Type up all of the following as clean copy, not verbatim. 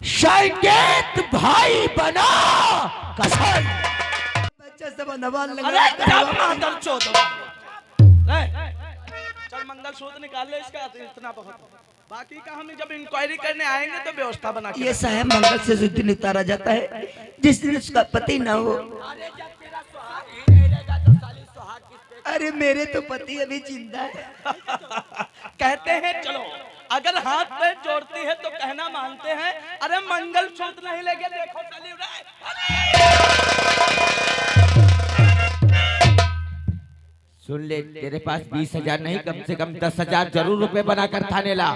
संकेत भाई बना कसम। बच्चा सब नवान लगा। अरे चल मंगलसूत्र निकाल ले इसका, इतना बहुत। बाकी का हम जब इंक्वायरी करने आएंगे तो व्यवस्था बना के। ये साहब मंगल से जिस दिन उतारा जाता है, जिस दिन उसका पति ना हो। अरे मेरे तो पति अभी जिंदा है। कहते हैं चलो, अगर हाथ पे जोड़ती है तो कहना मानते हैं। अरे मंगलसूत्र नहीं लेके देखो चली सुन ले, तेरे पास 20,000 नहीं, कम से कम 10,000 जरूर रुपए बनाकर थाने ला।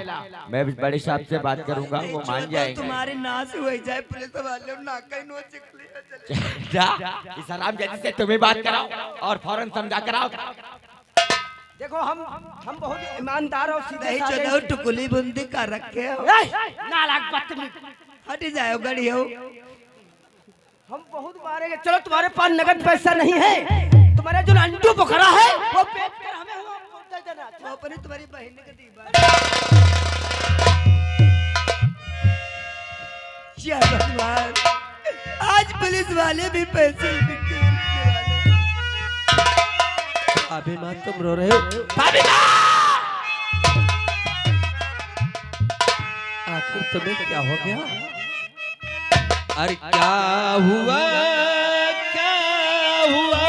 मैं बड़े साहब से बात करूंगा, वो मान जाएंगे। तुम्हारे नाश हो जाए पुलिस वाले नाका नोच जा इस आराम जैसे से तुम्हें बात कराओ और फौरन समझा कराओ। देखो हम बहुत ईमानदार और सीधे चलो टुकुली बुंदी कर रखे हो। नालायक बदतमीज। हट जाओ गड़ी हो। हम बहुत मारेंगे। चलो तुम्हारे पास नगद पैसा नहीं है, तुम्हारा जो अंडू बकरा है वो बेच कर हमें दे देना। वो अपने तुम्हारी बहन के दीवार। आज पुलिस वाले भी पैसे अभी माँ तुम रो रहे हो। आखिर तुम्हें क्या हो गया? अरे क्या हुआ, क्या हुआ?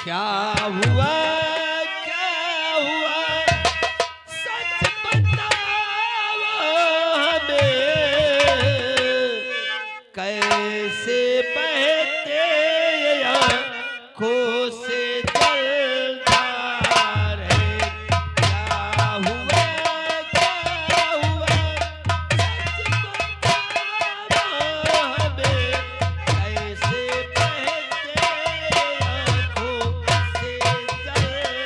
क्या हुआ, क्या हुआ? सच बताओ हमें, कैसे बहते आँखों से जलधार है? क्या हुआ, क्या हुआ? सच बताओ हमें, कैसे बहते आँखों से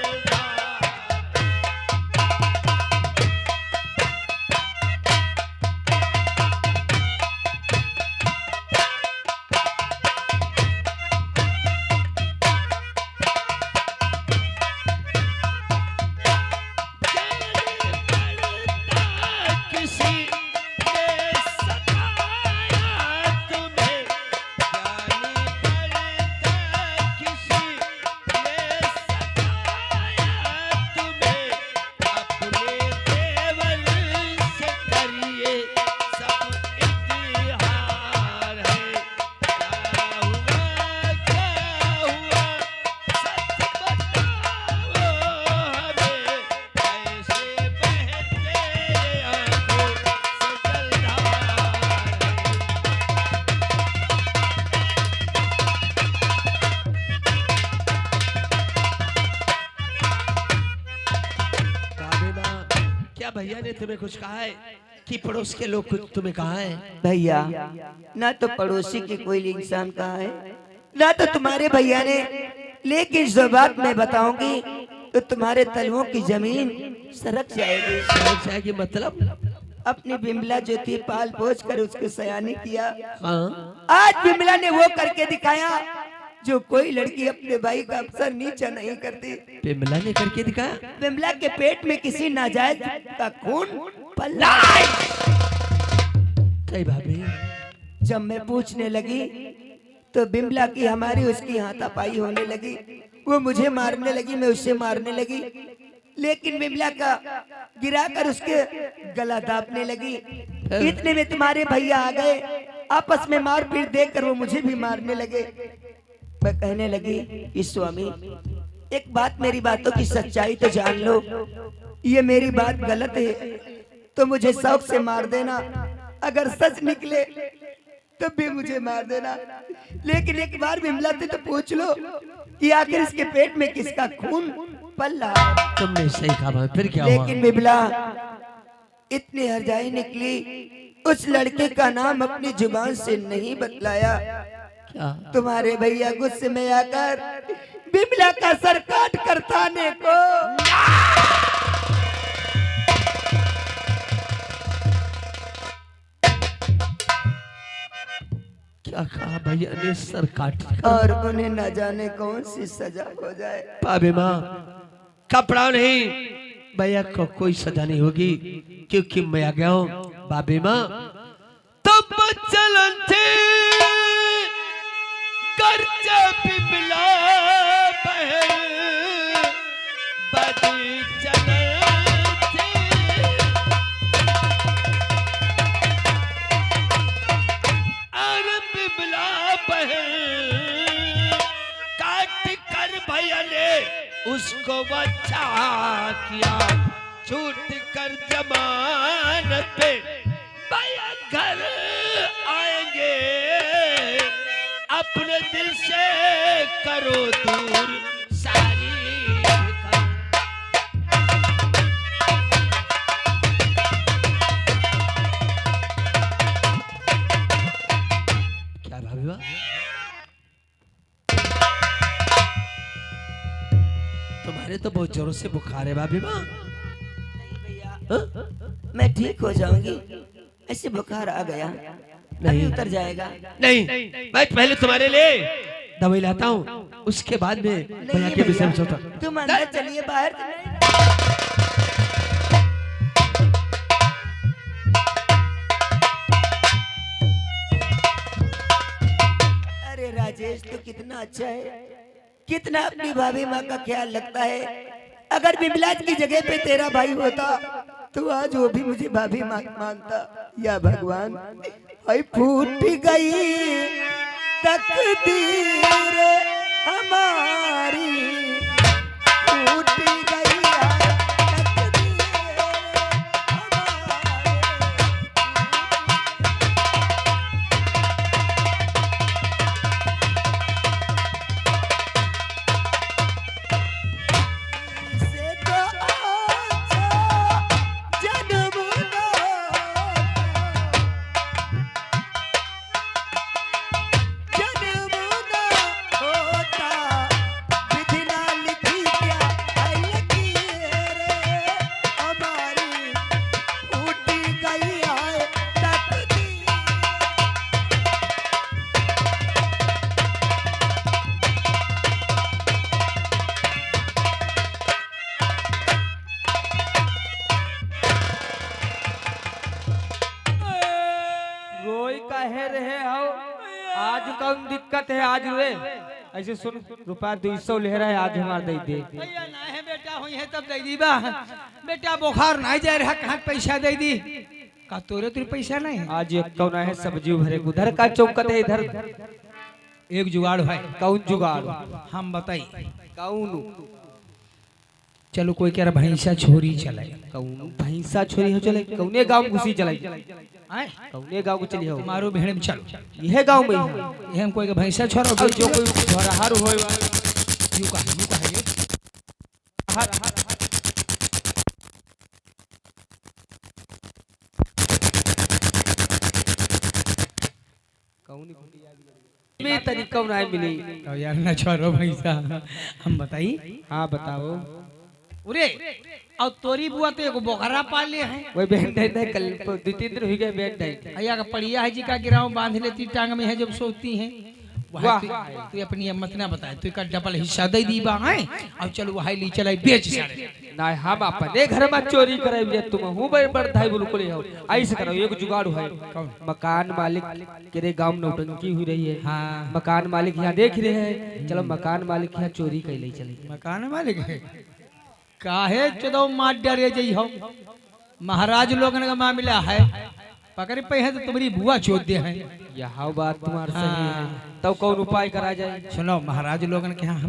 जलधार? किसी ने सताया तुम्हें, जाने पड़ता किसी ने सताया तुम्हें, अपने देवर से करिए सब इतिहार है। क्या हुआ, क्या हुआ? सच बताओ हमें, कैसे बहते आँखों से जलधार है? क्या भैया ने तुम्हें कुछ कहा है कि पड़ोस के लोग कुछ तुम्हें कहा है? भैया ना तो पड़ोसी की कोई इंसान कहा है, ना तो तुम्हारे भैया ने, लेकिन जो बात मैं बताऊंगी तो तुम्हारे तलवों की जमीन सरक जाएगी। समझ जाएगी मतलब? अपनी बिमला जो थी पाल पोछ कर उसको सयानी किया। हाँ। आज बिमला ने वो करके दिखाया जो कोई लड़की अपने भाई का अक्सर नीचा नहीं करती। बिमला ने करके दिखाया? बिमला के पेट में किसी नाजायज का खून पल्ला। सही भाभी। जब मैं पूछने लगी तो बिमला की हमारी उसकी हाथापाई होने लगी। वो मुझे मारने लगी, मैं उससे मारने लगी, लेकिन बिमला का गिराकर उसके गला दाबने लगी। इतने में तुम्हारे भैया आ गए, आपस में मारपीट देखकर वो मुझे भी मारने लगे। मैं कहने लगी कि स्वामी एक बात, मेरी बातों की सच्चाई तो जान लो, ये मेरी बात गलत है तो मुझे शौक से मार देना, अगर सच निकले तो भी मुझे मार देना, लेकिन एक बार बिमला से तो पूछ लो कि आखिर इसके पेट में किसका खून पल रहा है। तुमने सही कहा, फिर क्या हुआ? लेकिन बिमला इतनी हरजाई निकली, उस लड़के का नाम अपनी जुबान से नहीं बतलाया। क्या? तुम्हारे भैया गुस्से में आकर बिमला का सर काट कर थाने को। क्या कहा भैया ने? सर काट। और उन्हें न जाने कौन सी सजा हो जाए। पाबे माँ, कपड़ा नहीं भैया को कोई सजा नहीं होगी क्योंकि मैं आ गया हूँ बाबी माँ। तब चलन थे कर्जा बिमला बहन बदी चलन थे। अरे बिमला बहन काट कर भैया ने उसको बचा किया, छूट कर जमानत पे भैया घर आएंगे, अपने दिल से करो दूर सारी फिकर। क्या भाभी बा? तुम्हारे तो बहुत जोरों से बुखार है भाभी माँ। मैं ठीक हो जाऊंगी, ऐसे बुखार आ गया नहीं उतर जाएगा। नहीं, मैं पहले तुम्हारे लिए दवाई लाता हूँ, उसके बाद में भैया के विषय में सोता। तुम अंदर चलिए, बाहर अरे राजेश तो कितना अच्छा है, कितना अपनी भाभी माँ का ख्याल रखता है। अगर बिमलाज की जगह पे तेरा भाई होता तो आज वो भी मुझे भाभी मानता। या भगवान, भाई फूट गई तकदीर हमारी, फूट गई तकदीर हमारी। से तो अच्छा जन्म रोई कहे रहे हो, आज कौन दिक्कत है? आज रे ऐसे सुन, रुपया 200 ले रहा है, आज हमार दे दे। भैया ना है बेटा हुई है तब दे दी बा। बेटा बुखार नहीं जा रहा, कहाँ पैसा दे दी? का तोरे तुझे पैसा नहीं? आज एक कौन है सब्जी भरे, उधर का चौकत है, इधर एक जुगाड़ है। कौन जुगाड़? हम बताई कौन? चलो कोई कह रहा भैंसा छोरी चले, कौन भैंसा छोरी हो चले? कौने गांव घुसी चले? आए कौने गांव को चली हो? मारो भेड़ में चलो। यह गांव में है। ये हम कोई के भैंसा छोरो और जो कोई धरहर होए यू का ये कौन में तरीका नहीं मिली। तो यार ना छोरो भैंसा हम बताई। हाँ बताओ। उरे और तोरी बुआ तो एगो बोखरा पाल ले है। वही बहन दे कल 2-3 दिन हो गए बहन दे। भैया का पड़िया है जी का गिराव बांध लेती टांग में है जब सोती है। वाह। तू अपनी हिम्मत ना बताए, तू का डबल हिस्सा दे दी बा है। अब चलो वहां ली चलाई बेच सारे। ना हम अपने घर में चोरी करे बिया, तुम हूं बड़ धाई बिल्कुल हो। ऐसे करो, एक जुगाड़ है। मकान मालिक के गांव में नौटंकी हुई रही है। हाँ मकान मालिक यहाँ देख रहे हैं, चलो मकान मालिक यहाँ चोरी कर ले चले। मकान मालिक है काहे चलो मार डरे जई हो। महाराज लोगन का मामला है, पकड़ पे है तो तुम्हारी बुआ चोद दे है। यह बात तुम्हारा सही है, तब कौन उपाय करा जाए? सुनो महाराज लोगन के यहाँ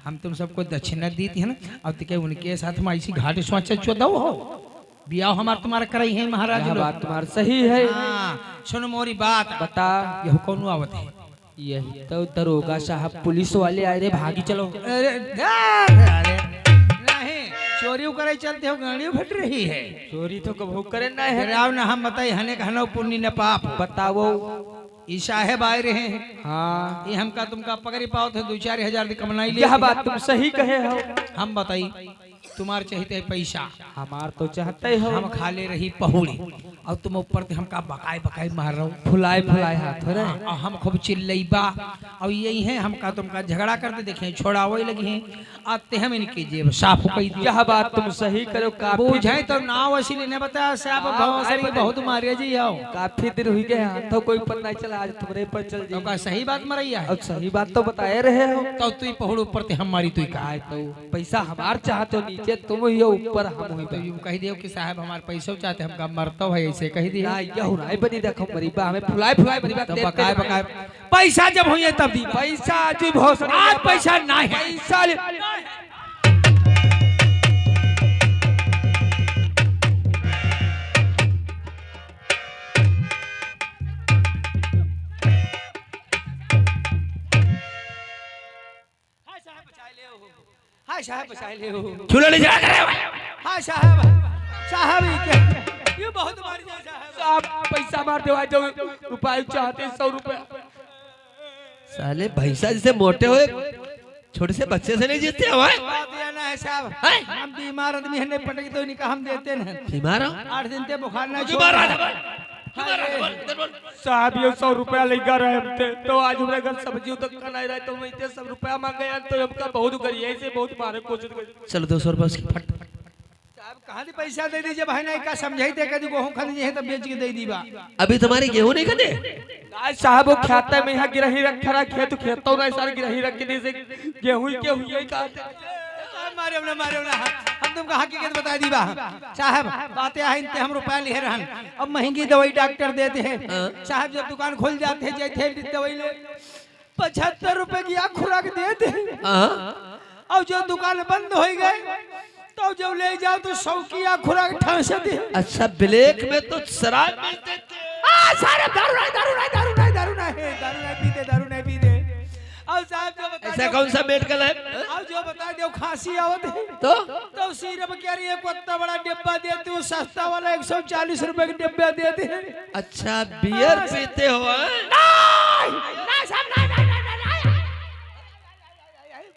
हम तुम सबको दक्षिणा दी थी ना, अब तो उनके साथ में ऐसी घाट सोच चौदह हो बियाह हमारा तुम्हारा कराई है महाराज यह लोग। बात तुम्हारा सही है। हाँ, सुनो मोरी बात बता। यह कौन आवत है? यही तो दरोगा साहब पुलिस वाले आए रे, भागी चलो। अरे नहीं चोरी करे चलते हो, गाड़ी फट रही है। चोरी तो कबू करे ना है। राव ना हम बताई हने कहना पुण्य न पाप। बताओ। ई साहेब आए रहे हैं। हाँ ये हमका तुमका पकड़ी पाओ थे 2-4 हजार कमनाई ले। यह बात तुम सही कहे हो। हम बताई तुम्हार चाहते है पैसा, हमार तो चाहते हो हम खा ले रही पहुड़ी और तुम ऊपर से हमका बकाई बकाई मार रहो, फुलाए फुलाए हाथ हो रहे और हम खूब चिल्लैबा और यही है हमका तुमका झगड़ा करते देखे छोड़ा वही लगी हैं आते हम इनकी जेब साफ कर दी। यह बात तुम सही करो, काफी बूझे तो नाव वसीले ने बताया साहब भवसरी बहुत मारे जी आओ काफी दिन हुई गए हाथों कोई पता नहीं चला, आज तुम्हारे पर चल तो का सही बात मरैया है अब सही बात तो बताए रहे हो। तो तू पहुड़ ऊपर ते हमारी तू का तो पैसा हमार चाहते हो, नीचे तुम ही हो ऊपर हम हुई तो यूं कह दियो कि साहब हमारे पैसा चाहते हमका मरतो है ऐसे कह दिया। यह नहीं बनी, देखो गरीबा हमें फुलाए फुलाए गरीबा तो बकाए बकाए पैसा जब हुई तब दी पैसा आज भी बहुत आज पैसा नहीं है पैसा हाय साहब बचा ले हो चूल्हा ले जा करे हाय साहब साहब ये बहुत मार जाए साहब आप पैसा मार दो, जो रुपये चाहते 100 रुपया। साले भैंसा जैसे मोटे हुए छोटे से बच्चे से नहीं जीतते हो बात ये ना है साहब, हम बीमार आदमी है नहीं पटकी तो इनका हम देते ना बीमार हो 8 दिन ते बुखार ना साहब ये 100 रुपया लेकर रहे हमसे, तो आज हमारे घर सब्जी तक का नहीं रहे तो मैं 100 रुपया मांगे यार, तो हमका बहुत करिए ऐसे बहुत मारे कोशिश करी। चलो 200 रुपये उसकी फट साहब कहां से पैसा दे दीजिए भाई नहीं का समझाई दे कदी गेहूं खरीदी है तो बेच के दे दीबा। अभी तुम्हारी गेहूं नहीं खरीदे आज साहब वो खाता में यहाँ गिरही रखा रहा खेत खेतों ना सारे गिरही रख के से गेहूं के हुए कहते मारे ना हम तुमको हकीकत बता दीबा साहब बातें है इनते हम रुपया ले रहन अब महंगी दवाई डॉक्टर देते हैं साहब जब दुकान खोल जाते हैं जैसे दवाई ले 75 रुपए की खुराक देते हैं और जब दुकान बंद हो गए तो जब ले जाओ तो 100 की खुराक ठांसते हैं। अच्छा ब्लैक में तो शराब मिलते थे सारे दारू नहीं पीते और साहब जो बता ऐसा कौन सा मेडिकल है और जो बता दो खांसी आवत है तो सिर्फ क्या रही है इतना बड़ा डिब्बा देते हो सस्ता वाला 140 रुपए का डिब्बा देते हैं। अच्छा बियर पीते हो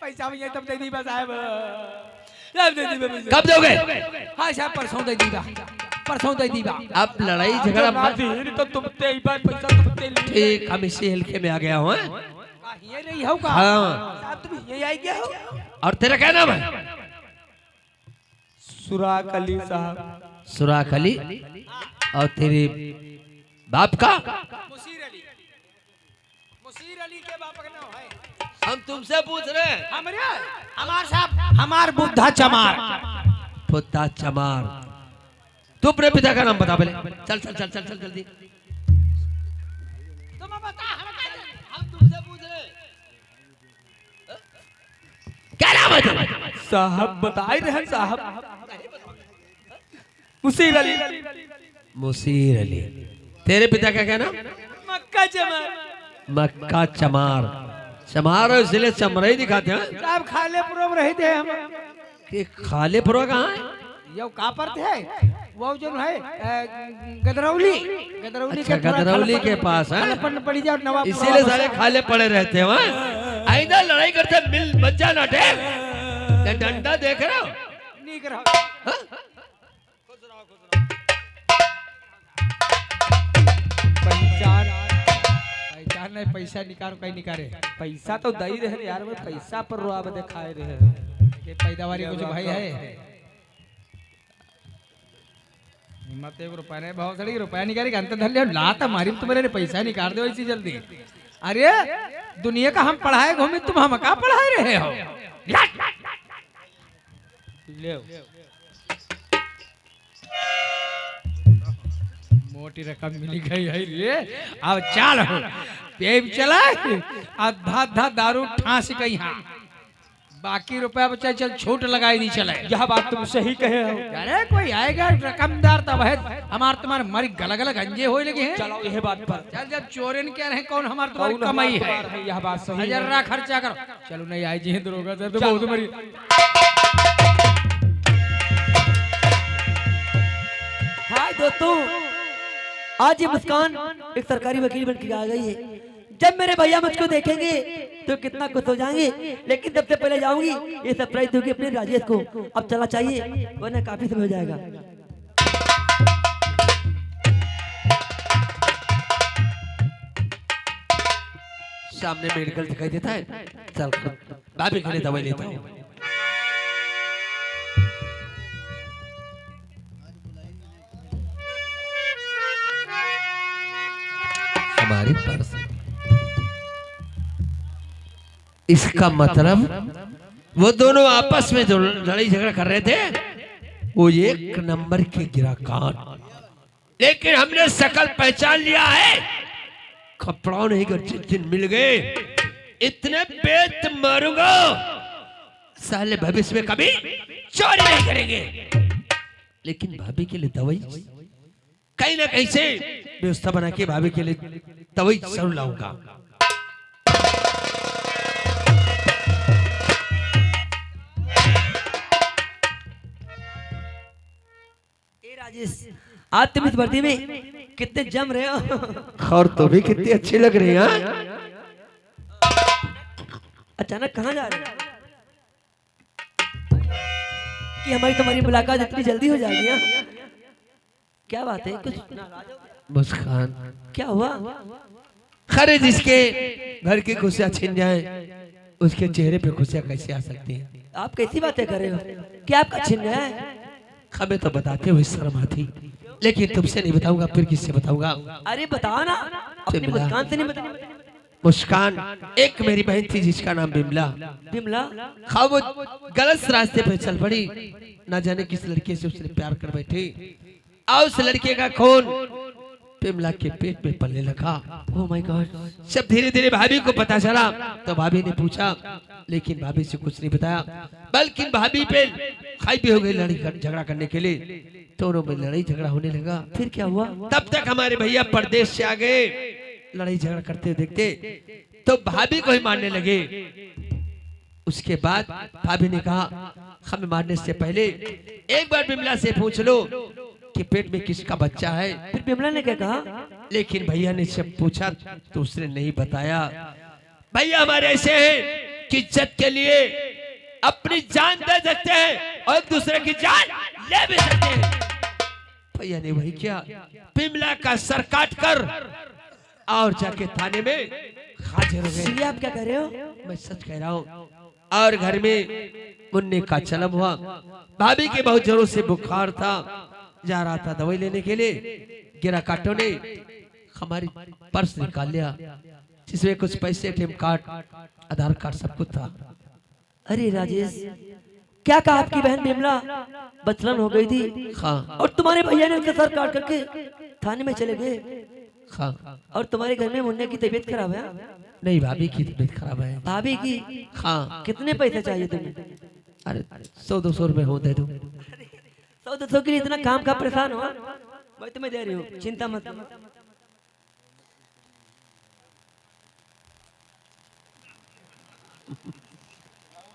पैसा भी तब दे दी साहब कब दोगे हाँ साहब परसों दे दीबा अब लड़ाई झगड़ा मत तो तुमते ही बात पैसा तुमते ठीक हम इसी हल्के में आ गया हूँ ये नहीं होगा हाँ साहब तुम ये आई गया हो और तेरा क्या नाम है सुराग अली साहब। सुराग अली और तेरे बाप का मुसीर अली के बाप का नाम है हम तुमसे पूछ रहे हैं हमार साहब हमार बुद्धा चमार पुता चमार तू अपने पिता का नाम बता पहले चल चल चल चल चल जल्दी तुम बता हम तुमसे पूछ रहे हैं क्या नाम है तेरा साहब बताए रहे साहब मुसीर अली। मुसीर अली तेरे पिता का क्या नाम मक्का चमार मक्का चमार चमार इसलिए चमड़े दिखाते हैं साहब खाले प्रोब रहे थे हम कि खाले फरो कहाँ है यो का पर थे वो जो है गदरौली अच्छा गदरौली के पास है पड़ी जाओ नवाब इसीलिए सारे खाले पड़े रहते हैं वहाँ आइंदा लड़ाई करते मिल बच्चा ना टेक डंडा देख रहे हो नहीं करो पहचान नहीं पैसा निकालो कहीं निकाले पैसा तो दई रहे यार, मैं पैसा पर रुआब दिखाए रहे ये पैदावारी कुछ भाई है हिम्मत 1 रुपया नहीं बहुत सारी रुपया निकाली अंत धर लिया लात हमारी तुम्हारे पैसा निकाल दो इसी जल्दी। अरे दुनिया का हम पढ़ाए घूमे तुम हम का पढ़ाए रहे हो ले मोटी रकम मिली गई है रे अब चाल हो पेप चला आधा आधा दारू ठांस गई हाँ बाकी रुपया बचा चल छूट लगाई नहीं चले। यह बात तुम सही कहे हो। अरे कोई आएगा रकमदार तब है हमारे तुम्हारे मरी गलग गलग गंजे हो लगे हैं। चलो यह बात पर चल जब चोरन क्या रहे कौन हमारे तुम्हारी कमाई है यह बात सही है। जरा खर्चा करो चलो नहीं आई जी दरोगा सर तो बहुत मरी हाय दोस्तों, आज ये मुस्कान एक सरकारी वकील बन के आ गई है। जब मेरे भैया मुझको देखेंगे तो कितना खुश हो जाएंगे। लेकिन सबसे पहले जाऊंगी ये सरप्राइज दूंगी अपने राजेश को। अब चला चाहिए वरना काफी समय हो जाएगा। सामने मेडिकल दिखाई देता है, चल भाभी के लिए दवाई लेता हूँ। हमारी पर्स, इसका मतलब वो दोनों आपस में जो लड़ाई झगड़ा कर रहे थे वो एक नंबर के गिराकान, लेकिन हमने शकल पहचान लिया है। कपड़ा नहीं कर जिस दिन मिल गए इतने पेट मारूंगा, साले भविष्य में कभी चोरी नहीं करेंगे। लेकिन भाभी के लिए दवाई कहीं ना कहीं से व्यवस्था बना के भाभी के लिए दवाई जरूर लाऊंगा। राजेश आज तुम इस वर्दी में कितने जम रहे हो। और तो भी कितनी अच्छी लग रही है। अचानक कहाँ जा रहे हो कि हमारी तुम्हारी मुलाकात इतनी जल्दी हो जाएगी। हाँ? क्या बात है, कुछ मुस्कान क्या हुआ? खरे जिसके घर की खुशियां छिन जाए उसके चेहरे पे खुशियां कैसे आ सकती हैं? आप कैसी बातें कर रहे हो? क्या आपका छिन गया है? हमें तो बताते हुए शर्म आती, लेकिन तुमसे नहीं बताऊंगा, फिर किससे बताऊंगा? अरे बताओ ना, अपनी मुस्कान से नहीं बताओ। मुस्कान एक मेरी बहन थी जिसका नाम बिमला। बिमला? हाँ, वो गलत रास्ते पे चल पड़ी, ना जाने किस लड़के से उसने प्यार कर बैठी और उस लड़के का खून बिमला के पेट में पलने लगा। Oh my God. जब धीरे धीरे भाभी को पता चला तो भाभी ने पूछा, लेकिन भाभी से कुछ नहीं बताया, बल्कि भाभी पे खाई भी हो गई लड़ाई झगड़ा करने के लिए। दोनों में लड़ाई झगड़ा होने लगा। फिर क्या हुआ? तब तक हमारे भैया परदेश से आ गए। लड़ाई झगड़ा करते देखते तो भाभी को ही मारने लगे। उसके बाद भाभी ने कहा, हमें मारने से पहले एक बार बिमला से पूछ लो कि पेट में किसका बच्चा है। फिर बिमला ने क्या कहा? लेकिन भैया ने जब पूछा तो उसने नहीं बताया। भैया हमारे ऐसे हैं कि इज्जत के लिए अपनी जान दे सकते हैं और एक दूसरे की जान ले भी सकते हैं। भैया ने वही किया, बिमला का सर काट कर और जाके थाने में हाजिर हो गए। ये आप क्या कर रहे हो? मैं सच कह रहा हूँ। और घर में मुन्ने का चलम हुआ। भाभी के बहुत जोरों से बुखार था, जा रहा था दवाई लेने के लिए। गिरा काटों ने हमारी पर्स निकाल लिया जिसमें कुछ पैसे, एटीएम कार्ड, आधार कार्ड सब कुछ था। अरे राजेश, क्या कहा आपकी बहन बिमला बचलन हो गई थी? हाँ और तुम्हारे भैया ने उनका सर काट करके थाने में चले गए। हाँ। और तुम्हारे घर में मुन्ने की तबीयत खराब है? नहीं, भाभी की तबीयत खराब है। भाभी की? हाँ। कितने पैसे चाहिए तुम्हें? अरे 100-200 रुपए हो दे दो। 100-200 के लिए इतना काम का परेशान हो? मैं तुम्हें दे रही हूँ, चिंता मत।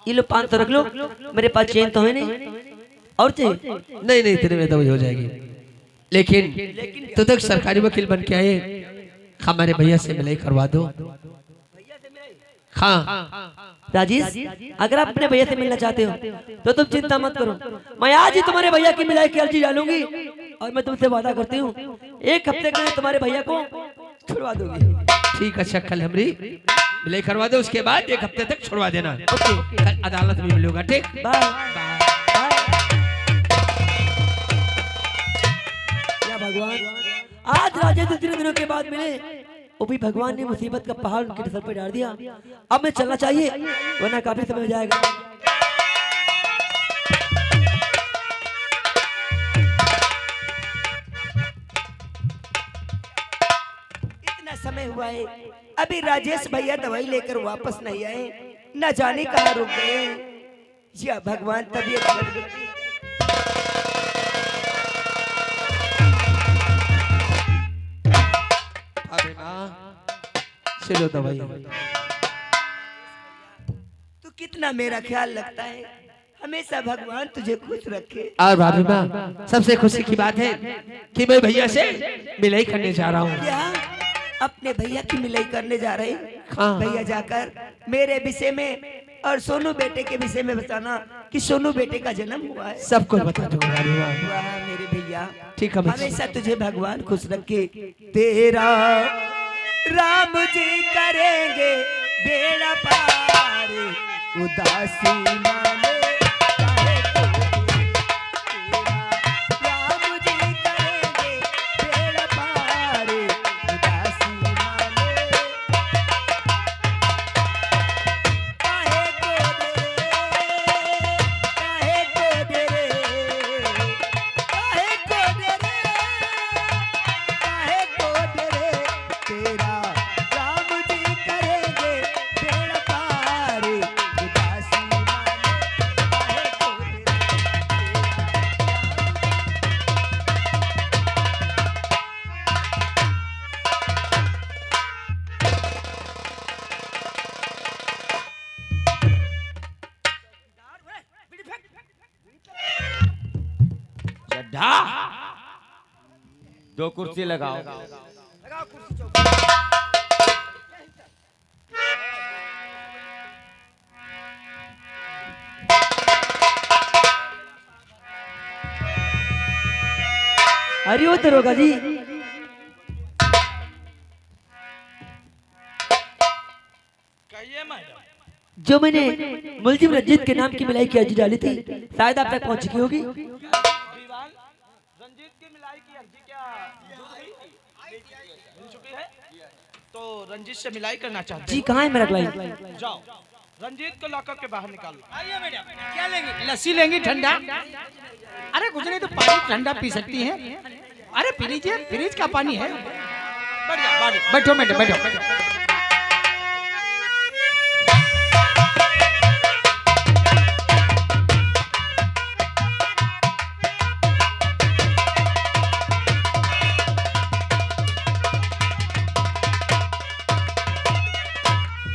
ये लो 500 रख लो, मेरे पास चेन तो है नहीं। और चाहिए? नहीं नहीं, तेरे में दवाई हो जाएगी। लेकिन तो तक सरकारी वकील बन के आए, हमारे भैया से मिलाई करवा दो। हाँ राजेश, अगर आप अपने भैया से मिलना चाहते हो तो तुम चिंता मत करो, मैं आज ही तुम्हारे भैया की मिलाई की अर्जी डालूंगी। और मैं तुमसे वादा करती हूँ 1 हफ्ते के लिए तुम्हारे भैया को छुड़वा दूंगी। ठीक, अच्छा कल हमारी मिलाई करवा दो, उसके बाद 1 हफ्ते तक छुड़वा देना। कल अदालत में मिलूंगा। ठीक, बाय। क्या भगवान, आज राजेश इतने दिनों के बाद मिले, वो भी भगवान ने मुसीबत का पहाड़ उनके सर पर डाल दिया। अब मैं चलना चाहिए वरना काफी समय हो जाएगा। इतना समय हुआ है, अभी राजेश भैया दवाई लेकर वापस नहीं आए, न जाने कहाँ रुक गए। या भगवान, तबीयत बढ़ गई। चलो दवाई। तू कितना मेरा ख्याल रखता है, हमेशा भगवान तुझे खुश रखे। और भाभी माँ, सबसे खुशी की बात है कि मैं भैया से मिलाई करने जा रहा हूँ। क्या अपने भैया की मिलाई करने जा रहे हैं। हाँ। भैया जाकर मेरे विषय में और सोनू बेटे के विषय में बताना कि सोनू बेटे का जन्म हुआ है। सब कुछ बता दूंगा रानी माँ। वाह मेरे भैया, ठीक है, मैं- हमेशा तुझे भगवान खुश रखे। तेरा राम जी करेंगे बेड़ा पार, उदासी माने चाहे तो तेरा राम जी करेंगे बेड़ा पार, उदासी माने काहे को दे रे, काहे को दे रे, काहे को दे रे, तेरा राम जी करेंगे बेड़ा पार, उदासी माने काहे को दे रे, गड्ढा 2 कुर्सी लगाओ। अरे ओ दरोगा जी, जो मैंने मुलजिम रंजीत के नाम की मिलाई की अर्जी डाली थी, शायद आप तक पहुंच चुकी होगी। रंजीत की मिलाई की अर्जी क्या मिल चुकी है? तो रंजीत से मिलाई करना चाहते जी कहाँ है मेरा क्लाइंट? हैं? जाओ रंजीत को लॉकर के बाहर निकालो। आइए मैडम, क्या लेंगी? लस्सी लेंगी ठंडा? अरे कुछ नहीं तो पानी ठंडा पी सकती हैं। अरे पी लीजिए, फ्रिज का पानी है। बैठो मैडम, बैठो।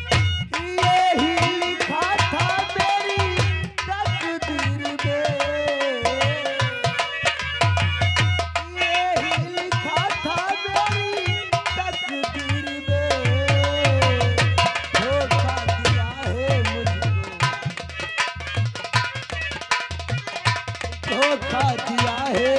यही लिखा था मेरी तकदीर में, यही लिखा था मेरी तकदीर में, धोखा दिया है मुझको, धोखा दिया है